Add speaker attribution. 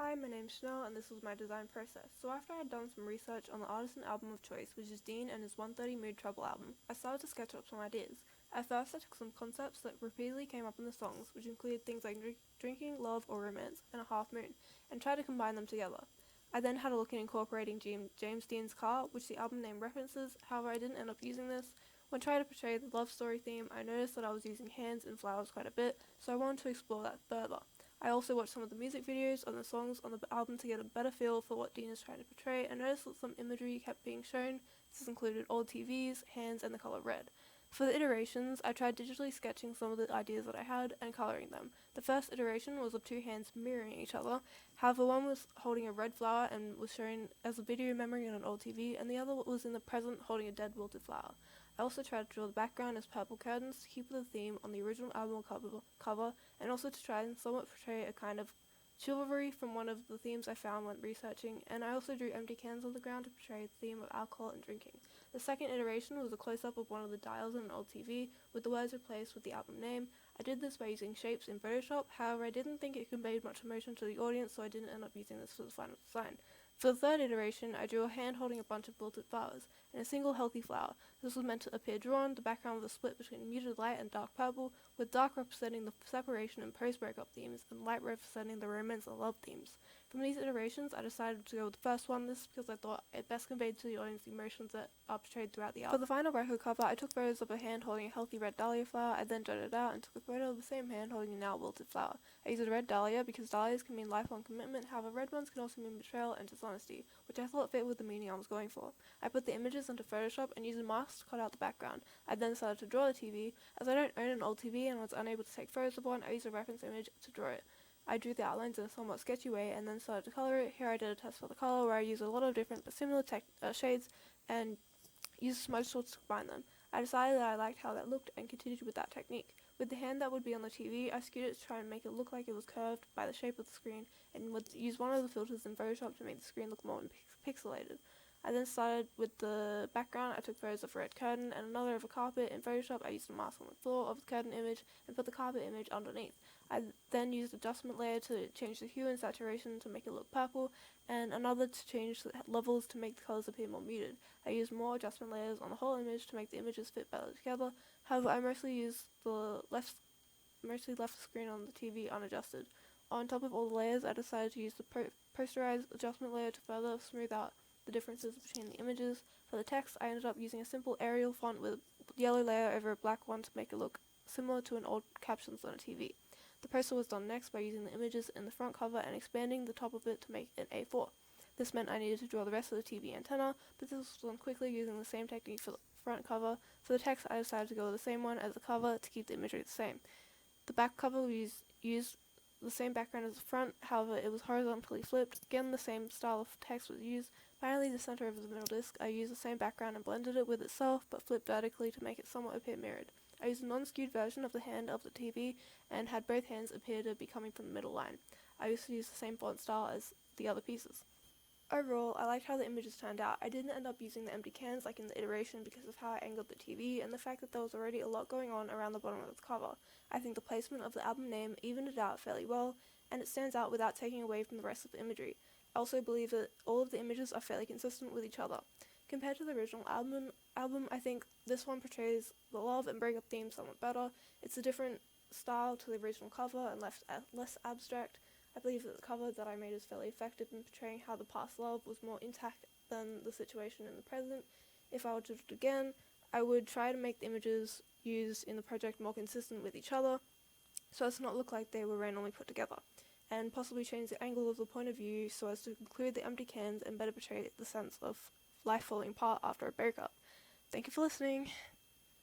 Speaker 1: Hi, my name's Chanel, and this was my design process. So after I had done some research on the artist and album of choice, which is Dean and his 130 Mood TRBL album, I started to sketch up some ideas. At first, I took some concepts that repeatedly came up in the songs, which included things like drinking, love, or romance, and a half moon, and tried to combine them together. I then had a look at incorporating James Dean's car, which the album name references. However, I didn't end up using this. When trying to portray the love story theme, I noticed that I was using hands and flowers quite a bit, so I wanted to explore that further. I also watched some of the music videos on the songs on the album to get a better feel for what Dean is trying to portray, and noticed that some imagery kept being shown. This included old TVs, hands, and the color red. For the iterations, I tried digitally sketching some of the ideas that I had and coloring them. The first iteration was of two hands mirroring each other. However, one was holding a red flower and was shown as a video memory on an old TV, and the other was in the present holding a dead wilted flower. I also tried to draw the background as purple curtains to keep with the theme on the original album cover, and also to try and somewhat portray a kind of chivalry from one of the themes I found when researching, and I also drew empty cans on the ground to portray the theme of alcohol and drinking. The second iteration was a close-up of one of the dials on an old TV, with the words replaced with the album name. I did this by using shapes in Photoshop, however I didn't think it conveyed much emotion to the audience, so I didn't end up using this for the final design. For the third iteration, I drew a hand holding a bunch of wilted flowers, and a single healthy flower. This was meant to appear drawn. The background was a split between muted light and dark purple, with dark representing the separation and post-breakup themes, and light representing the romance and love themes. From these iterations, I decided to go with the first one, this because I thought it best conveyed to the audience the emotions that are portrayed throughout the album. For the final record cover, I took photos of a hand holding a healthy red dahlia flower. I then jotted it out and took a photo of the same hand holding a now wilted flower. I used a red dahlia because dahlias can mean lifelong commitment, however red ones can also mean betrayal and dishonesty, which I thought fit with the meaning I was going for. I put the images into Photoshop and used a mask to cut out the background. I then started to draw the TV. As I don't own an old TV and was unable to take photos of one, I used a reference image to draw it. I drew the outlines in a somewhat sketchy way and then started to colour it. Here I did a test for the colour where I used a lot of different but similar shades and used smudge sorts to combine them. I decided that I liked how that looked and continued with that technique. With the hand that would be on the TV, I skewed it to try and make it look like it was curved by the shape of the screen and would use one of the filters in Photoshop to make the screen look more pixelated. I then started with the background. I took photos of a red curtain and another of a carpet. In Photoshop, I used a mask on the floor of the curtain image and put the carpet image underneath. I then used adjustment layer to change the hue and saturation to make it look purple, and another to change the levels to make the colours appear more muted. I used more adjustment layers on the whole image to make the images fit better together. However, I mostly used the left the screen on the TV unadjusted. On top of all the layers, I decided to use the posterized adjustment layer to further smooth out the differences between the images. For the text, I ended up using a simple Arial font with a yellow layer over a black one to make it look similar to an old captions on a TV. The poster was done next by using the images in the front cover and expanding the top of it to make it A4. This meant I needed to draw the rest of the TV antenna, but this was done quickly using the same technique for the front cover. For the text, I decided to go with the same one as the cover to keep the imagery the same. The back cover used the same background as the front, however it was horizontally flipped. Again, the same style of text was used. Finally, the center of the middle disc, I used the same background and blended it with itself, but flipped vertically to make it somewhat appear mirrored. I used a non-skewed version of the hand of the TV and had both hands appear to be coming from the middle line. I also used the same font style as the other pieces. Overall, I liked how the images turned out. I didn't end up using the empty cans like in the iteration because of how I angled the TV and the fact that there was already a lot going on around the bottom of the cover. I think the placement of the album name evened it out fairly well, and it stands out without taking away from the rest of the imagery. I also believe that all of the images are fairly consistent with each other. Compared to the original album, I think this one portrays the love and breakup theme somewhat better. It's a different style to the original cover and less abstract. I believe that the cover that I made is fairly effective in portraying how the past love was more intact than the situation in the present. If I were to do it again, I would try to make the images used in the project more consistent with each other, so as to not look like they were randomly put together, and possibly change the angle of the point of view so as to include the empty cans and better portray the sense of life falling apart after a breakup. Thank you for listening.